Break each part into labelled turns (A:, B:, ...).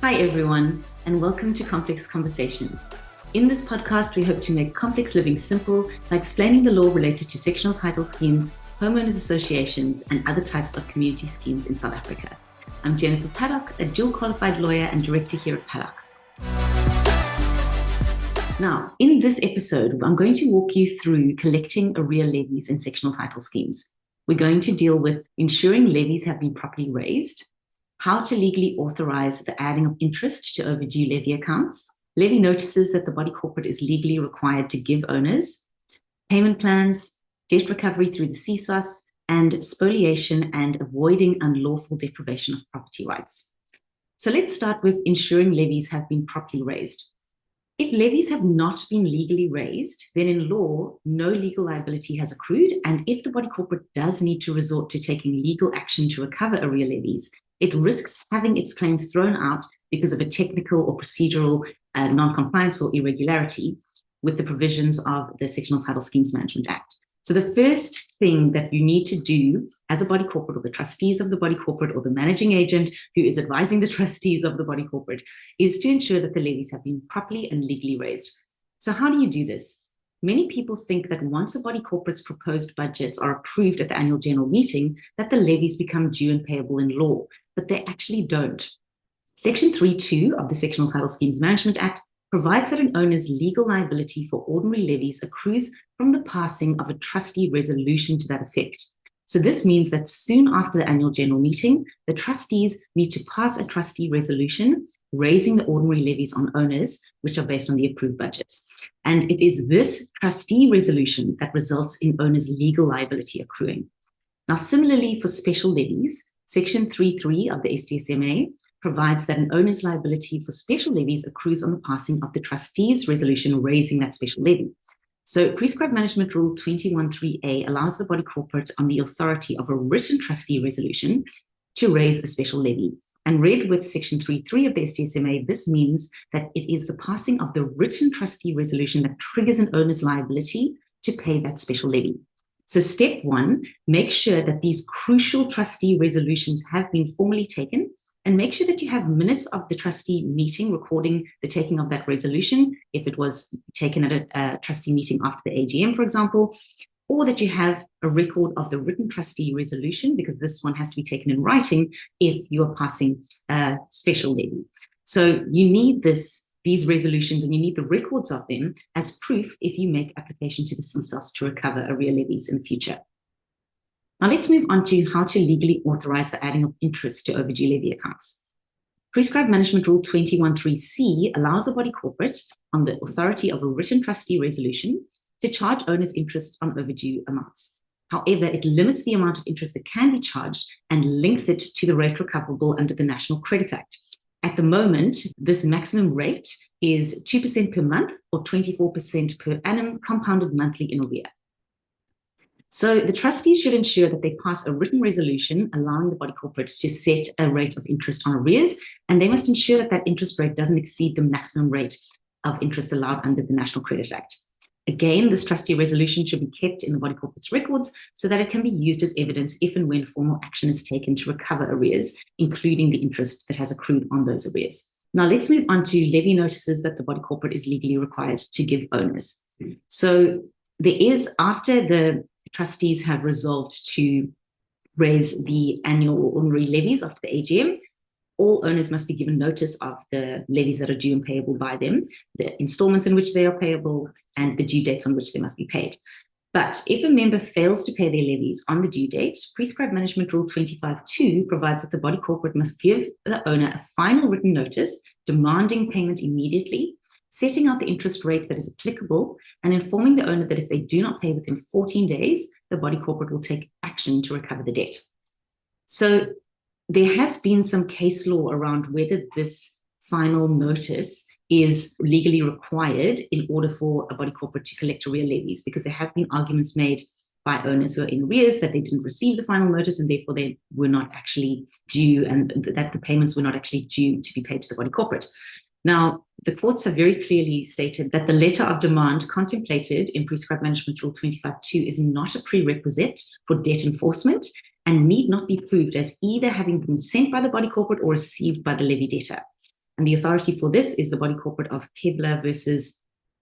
A: Hi everyone, and welcome to Complex Conversations. In this podcast, we hope to make complex living simple by explaining the law related to sectional title schemes, homeowners associations, and other types of community schemes in South Africa. I'm Jennifer Paddock, a dual qualified lawyer and director here at Paddock's. Now, in this episode, I'm going to walk you through collecting arrear levies in sectional title schemes. We're going to deal with ensuring levies have been properly raised, how to legally authorize the adding of interest to overdue levy accounts, levy notices that the body corporate is legally required to give owners, payment plans, debt recovery through the CSOS, and spoliation and avoiding unlawful deprivation of property rights. So let's start with ensuring levies have been properly raised. If levies have not been legally raised, then in law, no legal liability has accrued, and if the body corporate does need to resort to taking legal action to recover arrear levies, it risks having its claim thrown out because of a technical or procedural non-compliance or irregularity with the provisions of the Sectional Title Schemes Management Act. So the first thing that you need to do as a body corporate, or the trustees of the body corporate, or the managing agent who is advising the trustees of the body corporate, is to ensure that the levies have been properly and legally raised. So how do you do this? Many people think that once a body corporate's proposed budgets are approved at the annual general meeting, that the levies become due and payable in law, but they actually don't. Section 3.2 of the Sectional Title Schemes Management Act provides that an owner's legal liability for ordinary levies accrues from the passing of a trustee resolution to that effect. So this means that soon after the annual general meeting, the trustees need to pass a trustee resolution raising the ordinary levies on owners, which are based on the approved budgets. And it is this trustee resolution that results in owners' legal liability accruing. Now, similarly for special levies, Section 3.3 of the STSMA provides that an owner's liability for special levies accrues on the passing of the trustee's resolution raising that special levy. So Prescribed Management Rule 21.3a allows the body corporate on the authority of a written trustee resolution to raise a special levy. And read with Section 3.3 of the STSMA, this means that it is the passing of the written trustee resolution that triggers an owner's liability to pay that special levy. So step one, make sure that these crucial trustee resolutions have been formally taken, and make sure that you have minutes of the trustee meeting recording the taking of that resolution, if it was taken at a trustee meeting after the AGM, for example, or that you have a record of the written trustee resolution, because this one has to be taken in writing if you are passing a special levy. So you need these resolutions, and you need the records of them as proof if you make application to the CSOS to recover arrear levies in the future. Now let's move on to how to legally authorize the adding of interest to overdue levy accounts. Prescribed Management Rule 21.3c allows the body corporate, on the authority of a written trustee resolution, to charge owners interest on overdue amounts. However, it limits the amount of interest that can be charged and links it to the rate recoverable under the National Credit Act. At the moment, this maximum rate is 2% per month or 24% per annum compounded monthly in arrear. So the trustees should ensure that they pass a written resolution allowing the body corporate to set a rate of interest on arrears, and they must ensure that that interest rate doesn't exceed the maximum rate of interest allowed under the National Credit Act. Again, this trustee resolution should be kept in the body corporate's records so that it can be used as evidence if and when formal action is taken to recover arrears, including the interest that has accrued on those arrears. Now let's move on to levy notices that the body corporate is legally required to give owners. So there is, after the trustees have resolved to raise the annual or ordinary levies after the AGM, all owners must be given notice of the levies that are due and payable by them, the installments in which they are payable, and the due dates on which they must be paid. But if a member fails to pay their levies on the due date, Prescribed Management Rule 25.2 provides that the body corporate must give the owner a final written notice demanding payment immediately, setting out the interest rate that is applicable, and informing the owner that if they do not pay within 14 days, the body corporate will take action to recover the debt. So there has been some case law around whether this final notice is legally required in order for a body corporate to collect arrear levies, because there have been arguments made by owners who are in arrears that they didn't receive the final notice and therefore they were not actually due, and that the payments were not actually due to be paid to the body corporate. Now, the courts have very clearly stated that the letter of demand contemplated in Prescribed Management Rule 25.2 is not a prerequisite for debt enforcement and need not be proved as either having been sent by the body corporate or received by the levy debtor. And the authority for this is the body corporate of Kebler versus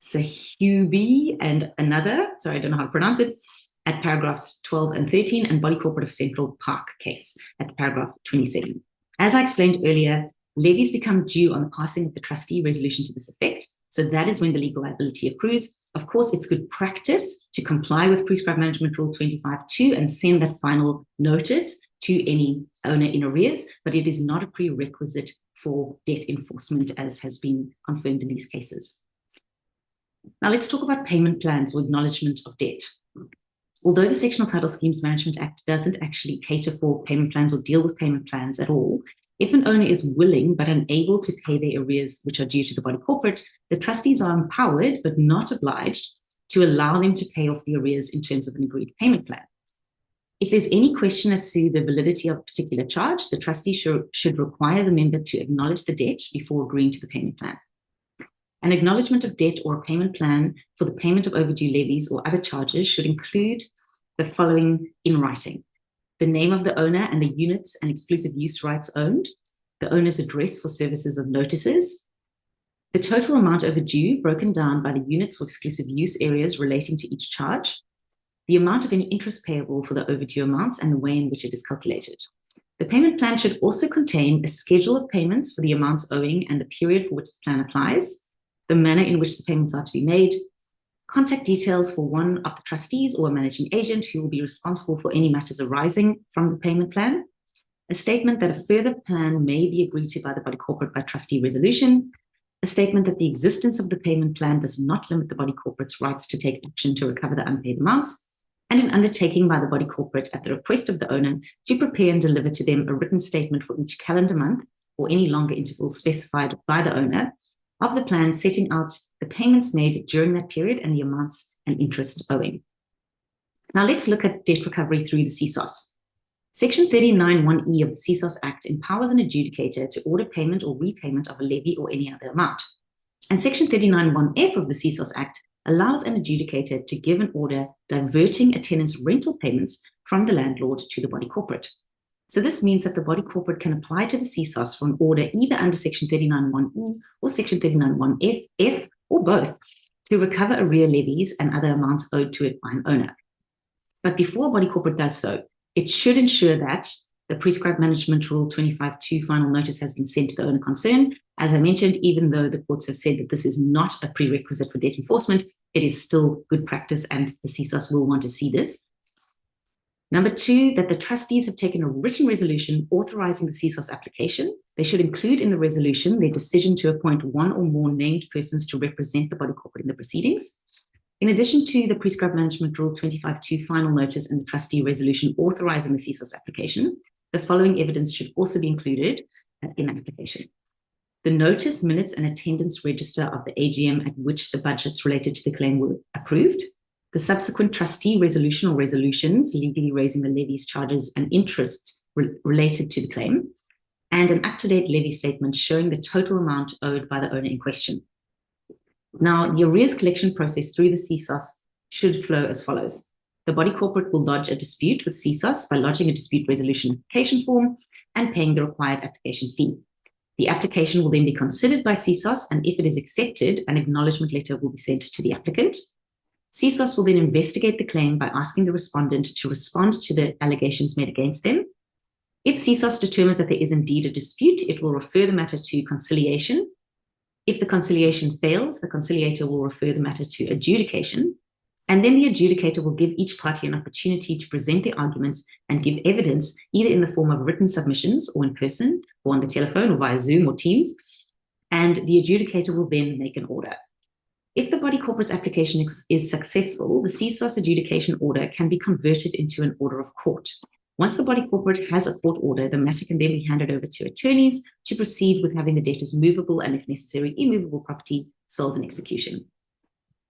A: Sahubi and another, sorry, I don't know how to pronounce it, at paragraphs 12 and 13, and body corporate of Central Park case at paragraph 27. As I explained earlier, levies become due on the passing of the trustee resolution to this effect. So that is when the legal liability accrues. Of course, it's good practice to comply with Prescribed Management Rule 25.2 and send that final notice to any owner in arrears, but it is not a prerequisite for debt enforcement, as has been confirmed in these cases. Now let's talk about payment plans or acknowledgement of debt. Although the Sectional Title Schemes Management Act doesn't actually cater for payment plans or deal with payment plans at all, if an owner is willing but unable to pay their arrears which are due to the body corporate, the trustees are empowered but not obliged to allow them to pay off the arrears in terms of an agreed payment plan. If there's any question as to the validity of a particular charge, the trustee should require the member to acknowledge the debt before agreeing to the payment plan. An acknowledgement of debt or a payment plan for the payment of overdue levies or other charges should include the following in writing: the name of the owner and the units and exclusive use rights owned, the owner's address for services of notices, the total amount overdue broken down by the units or exclusive use areas relating to each charge, the amount of any interest payable for the overdue amounts and the way in which it is calculated. The payment plan should also contain a schedule of payments for the amounts owing and the period for which the plan applies, the manner in which the payments are to be made, contact details for one of the trustees or a managing agent who will be responsible for any matters arising from the payment plan, a statement that a further plan may be agreed to by the body corporate by trustee resolution, a statement that the existence of the payment plan does not limit the body corporate's rights to take action to recover the unpaid amounts, and an undertaking by the body corporate at the request of the owner to prepare and deliver to them a written statement for each calendar month or any longer interval specified by the owner of the plan, setting out the payments made during that period and the amounts and interest owing. Now let's look at debt recovery through the CSOS. Section 39(1)(e) of the CSOS Act empowers an adjudicator to order payment or repayment of a levy or any other amount. And Section 39(1)(f) of the CSOS Act allows an adjudicator to give an order diverting a tenant's rental payments from the landlord to the body corporate. So this means that the body corporate can apply to the CSOS for an order either under Section 39(1)(e) or Section 39(1)(f) or both to recover arrear levies and other amounts owed to it by an owner. But before a body corporate does so, it should ensure that the Prescribed Management Rule 25.2 final notice has been sent to the owner concerned. As I mentioned, even though the courts have said that this is not a prerequisite for debt enforcement, it is still good practice and the CSOS will want to see this. Number two, that the trustees have taken a written resolution authorizing the CSOS application. They should include in the resolution their decision to appoint one or more named persons to represent the body corporate in the proceedings. In addition to the Prescribed Management Rule 25.2 final notice and the trustee resolution authorizing the CSOS application, the following evidence should also be included in the application: the notice, minutes, and attendance register of the AGM at which the budgets related to the claim were approved, the subsequent trustee resolution or resolutions legally raising the levies, charges, and interests related to the claim, and an up-to-date levy statement showing the total amount owed by the owner in question. Now, the arrears collection process through the CSOS should flow as follows. The body corporate will lodge a dispute with CSOS by lodging a dispute resolution application form and paying the required application fee. The application will then be considered by CSOS, and if it is accepted, an acknowledgement letter will be sent to the applicant. CSOS will then investigate the claim by asking the respondent to respond to the allegations made against them. If CSOS determines that there is indeed a dispute, it will refer the matter to conciliation. If the conciliation fails, the conciliator will refer the matter to adjudication, and then the adjudicator will give each party an opportunity to present their arguments and give evidence either in the form of written submissions or in person or on the telephone or via Zoom or Teams, and the adjudicator will then make an order. If the body corporate's application is successful, the CSOS adjudication order can be converted into an order of court. Once the body corporate has a court order, the matter can then be handed over to attorneys to proceed with having the debtor's movable and, if necessary, immovable property sold in execution.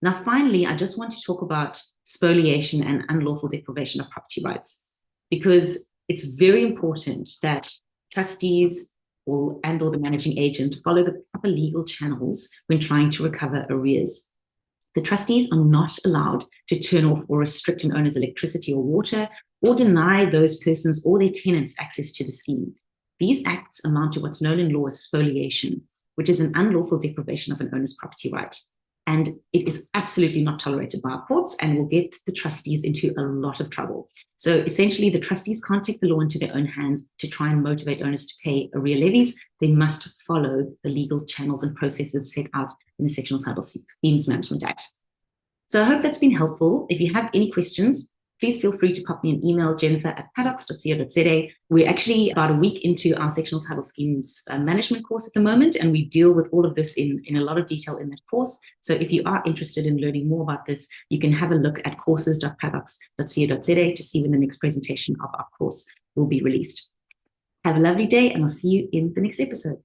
A: Now, finally, I just want to talk about spoliation and unlawful deprivation of property rights, because it's very important that trustees or the managing agent follow the proper legal channels when trying to recover arrears. The trustees are not allowed to turn off or restrict an owner's electricity or water or deny those persons or their tenants access to the scheme. These acts amount to what's known in law as spoliation, which is an unlawful deprivation of an owner's property right. And it is absolutely not tolerated by our courts and will get the trustees into a lot of trouble. So essentially, the trustees can't take the law into their own hands to try and motivate owners to pay arrear levies. They must follow the legal channels and processes set out in the Sectional Title Schemes Management Act. So I hope that's been helpful. If you have any questions, please feel free to pop me an email, jennifer@paddocks.co.za. We're actually about a week into our sectional title schemes management course at the moment, and we deal with all of this in a lot of detail in that course. So if you are interested in learning more about this, you can have a look at courses.paddocks.co.za to see when the next presentation of our course will be released. Have a lovely day, and I'll see you in the next episode.